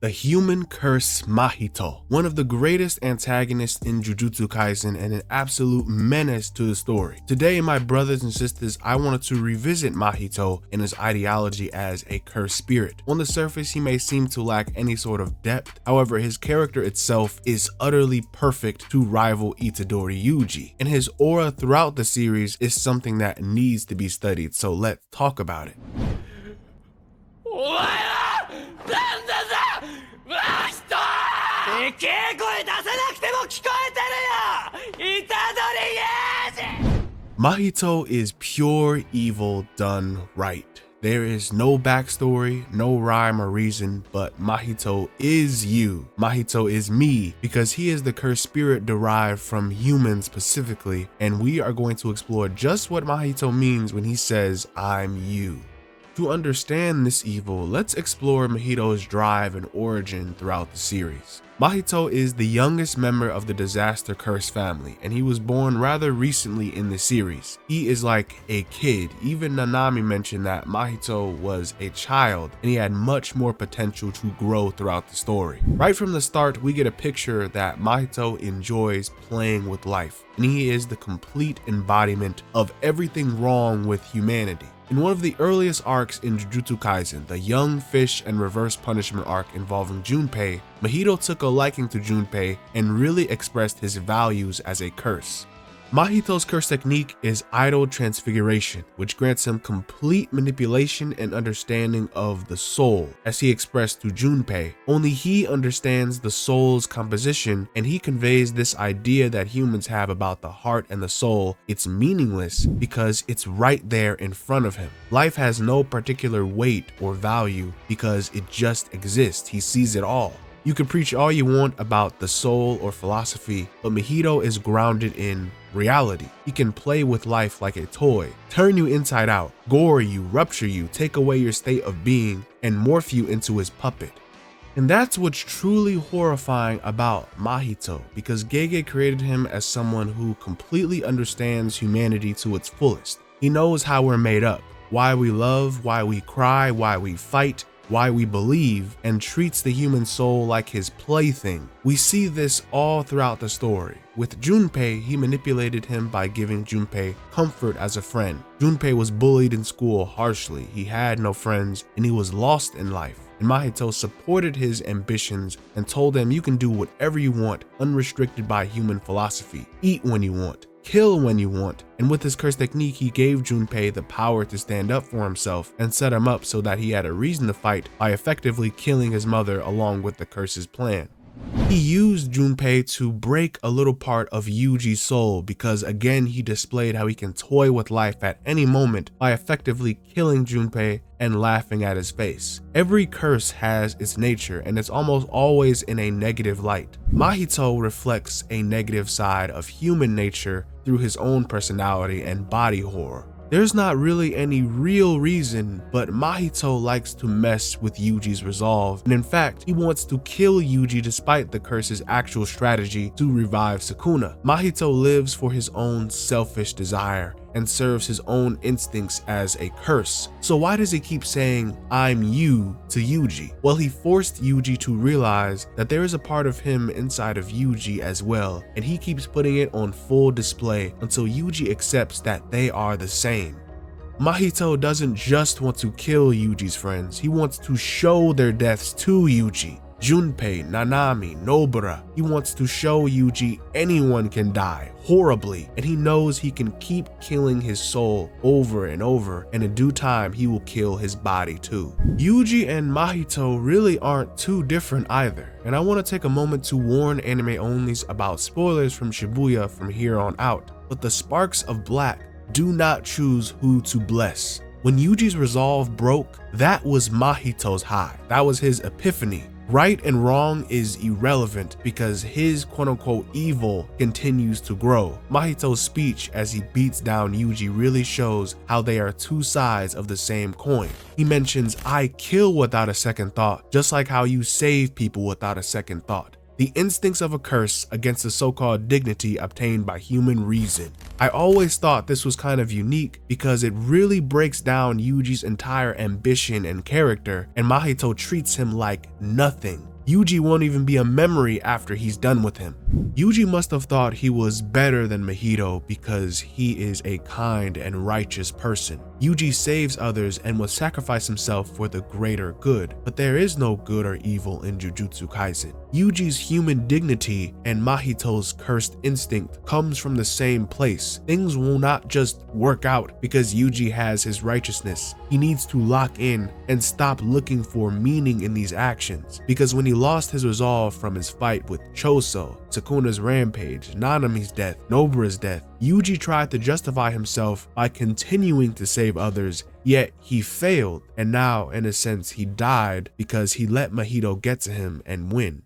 The human curse Mahito, one of the greatest antagonists in Jujutsu Kaisen and an absolute menace to the story. Today, my brothers and sisters, I wanted to revisit Mahito and his ideology as a cursed spirit. On the surface, he may seem to lack any sort of depth, however, his character itself is utterly perfect to rival Itadori Yuji, and his aura throughout the series is something that needs to be studied, so let's talk about it. Mahito is pure evil done right. There is no backstory, no rhyme or reason, but Mahito is you. Mahito is me, because he is the cursed spirit derived from humans specifically, and we are going to explore just what Mahito means when he says, "I'm you." To understand this evil, let's explore Mahito's drive and origin throughout the series. Mahito is the youngest member of the Disaster Curse family, and he was born rather recently in the series. He is like a kid. Even Nanami mentioned that Mahito was a child, and he had much more potential to grow throughout the story. Right from the start, we get a picture that Mahito enjoys playing with life, and he is the complete embodiment of everything wrong with humanity. In one of the earliest arcs in Jujutsu Kaisen, the Young Fish and Reverse Punishment arc involving Junpei, Mahito took a liking to Junpei and really expressed his values as a curse. Mahito's curse technique is idol transfiguration, which grants him complete manipulation and understanding of the soul, as he expressed to Junpei. Only he understands the soul's composition, and he conveys this idea that humans have about the heart and the soul. It's meaningless because it's right there in front of him. Life has no particular weight or value because it just exists. He sees it all. You can preach all you want about the soul or philosophy, but Mahito is grounded in reality. He can play with life like a toy, turn you inside out, gore you, rupture you, take away your state of being, and morph you into his puppet. And that's what's truly horrifying about Mahito, because Gege created him as someone who completely understands humanity to its fullest. He knows how we're made up, why we love, why we cry, why we fight, why we believe, and treats the human soul like his plaything. We see this all throughout the story. With Junpei, he manipulated him by giving Junpei comfort as a friend. Junpei was bullied in school harshly, he had no friends, and he was lost in life. And Mahito supported his ambitions and told him, you can do whatever you want, unrestricted by human philosophy. Eat when you want, kill when you want. And with his curse technique, he gave Junpei the power to stand up for himself and set him up so that he had a reason to fight by effectively killing his mother along with the curse's plan. He used Junpei to break a little part of Yuji's soul because again he displayed how he can toy with life at any moment by effectively killing Junpei and laughing at his face. Every curse has its nature and it's almost always in a negative light. Mahito reflects a negative side of human nature through his own personality and body horror. There's not really any real reason, but Mahito likes to mess with Yuji's resolve, and in fact, he wants to kill Yuji despite the curse's actual strategy to revive Sukuna. Mahito lives for his own selfish desire and serves his own instincts as a curse. So why does he keep saying, "I'm you" to Yuji? Well, he forced Yuji to realize that there is a part of him inside of Yuji as well, and he keeps putting it on full display until Yuji accepts that they are the same. Mahito doesn't just want to kill Yuji's friends, he wants to show their deaths to Yuji. Junpei, Nanami, Nobara. He wants to show Yuji anyone can die horribly, and he knows he can keep killing his soul over and over, and in due time he will kill his body too. Yuji and Mahito really aren't too different either, and I want to take a moment to warn anime onlys about spoilers from Shibuya from here on out, but the sparks of black do not choose who to bless. When Yuji's resolve broke, that was Mahito's high. That was his epiphany. Right and wrong is irrelevant because his quote-unquote evil continues to grow. Mahito's speech as he beats down Yuji really shows how they are two sides of the same coin. He mentions, "I kill without a second thought," just like how you save people without a second thought. The instincts of a curse against the so-called dignity obtained by human reason. I always thought this was kind of unique because it really breaks down Yuji's entire ambition and character, and Mahito treats him like nothing. Yuji won't even be a memory after he's done with him. Yuji must have thought he was better than Mahito because he is a kind and righteous person. Yuji saves others and will sacrifice himself for the greater good, but there is no good or evil in Jujutsu Kaisen. Yuji's human dignity and Mahito's cursed instinct comes from the same place. Things will not just work out because Yuji has his righteousness. He needs to lock in and stop looking for meaning in these actions, because when he lost his resolve from his fight with Choso, Sukuna's rampage, Nanami's death, Nobara's death, Yuji tried to justify himself by continuing to save others, yet he failed, and now in a sense he died because he let Mahito get to him and win.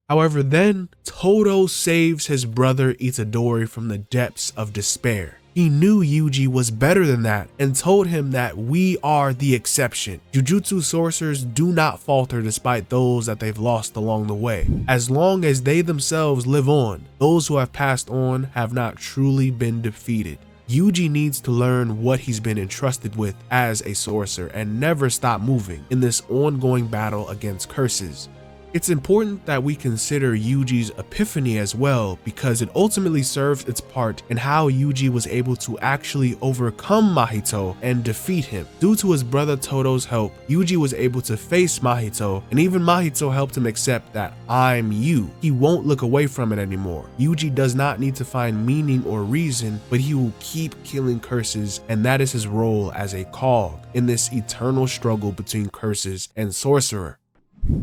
However, then Todo saves his brother Itadori from the depths of despair. He knew Yuji was better than that and told him that we are the exception. Jujutsu sorcerers do not falter despite those that they've lost along the way. As long as they themselves live on, those who have passed on have not truly been defeated. Yuji needs to learn what he's been entrusted with as a sorcerer and never stop moving in this ongoing battle against curses. It's important that we consider Yuji's epiphany as well, because it ultimately serves its part in how Yuji was able to actually overcome Mahito and defeat him. Due to his brother Todo's help, Yuji was able to face Mahito, and even Mahito helped him accept that I'm you. He won't look away from it anymore. Yuji does not need to find meaning or reason, but he will keep killing curses, and that is his role as a cog in this eternal struggle between curses and sorcerer.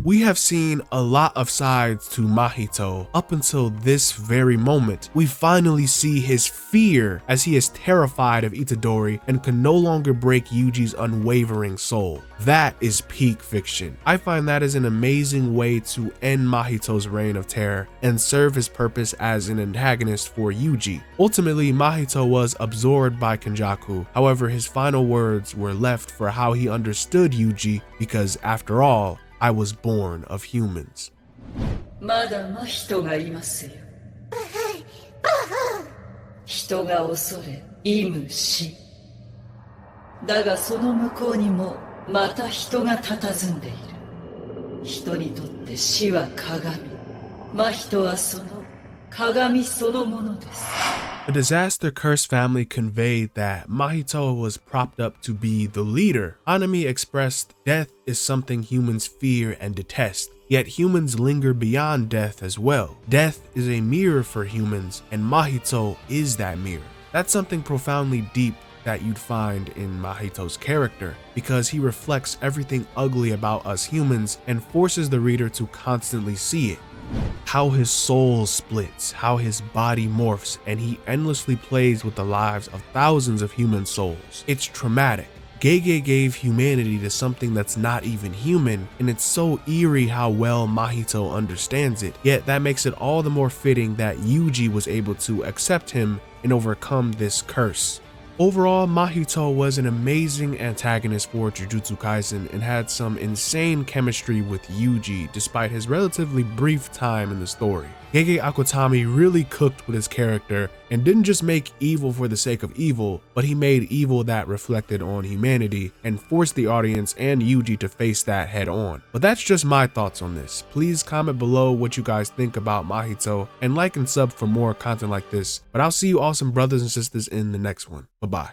We have seen a lot of sides to Mahito up until this very moment. We finally see his fear as he is terrified of Itadori and can no longer break Yuji's unwavering soul. That is peak fiction. I find that is an amazing way to end Mahito's reign of terror and serve his purpose as an antagonist for Yuji. Ultimately, Mahito was absorbed by Kenjaku. However, his final words were left for how he understood Yuji, because after all, I was born of humans. まだ人がいますよ。人が恐れ、忌む死。だがその向こうにもまた人が佇んでいる。人にとって死は鏡。真人はその鏡そのものです。The disaster-cursed family conveyed that Mahito was propped up to be the leader. Hanami expressed death is something humans fear and detest, yet humans linger beyond death as well. Death is a mirror for humans, and Mahito is that mirror. That's something profoundly deep that you'd find in Mahito's character, because he reflects everything ugly about us humans and forces the reader to constantly see it. How his soul splits, how his body morphs, and he endlessly plays with the lives of thousands of human souls. It's traumatic. Gege gave humanity to something that's not even human, and it's so eerie how well Mahito understands it. Yet that makes it all the more fitting that Yuji was able to accept him and overcome this curse. Overall, Mahito was an amazing antagonist for Jujutsu Kaisen and had some insane chemistry with Yuji despite his relatively brief time in the story. Gege Akutami really cooked with his character and didn't just make evil for the sake of evil, but he made evil that reflected on humanity and forced the audience and Yuji to face that head on. But that's just my thoughts on this. Please comment below what you guys think about Mahito and like and sub for more content like this. But I'll see you awesome brothers and sisters in the next one. Bye-bye.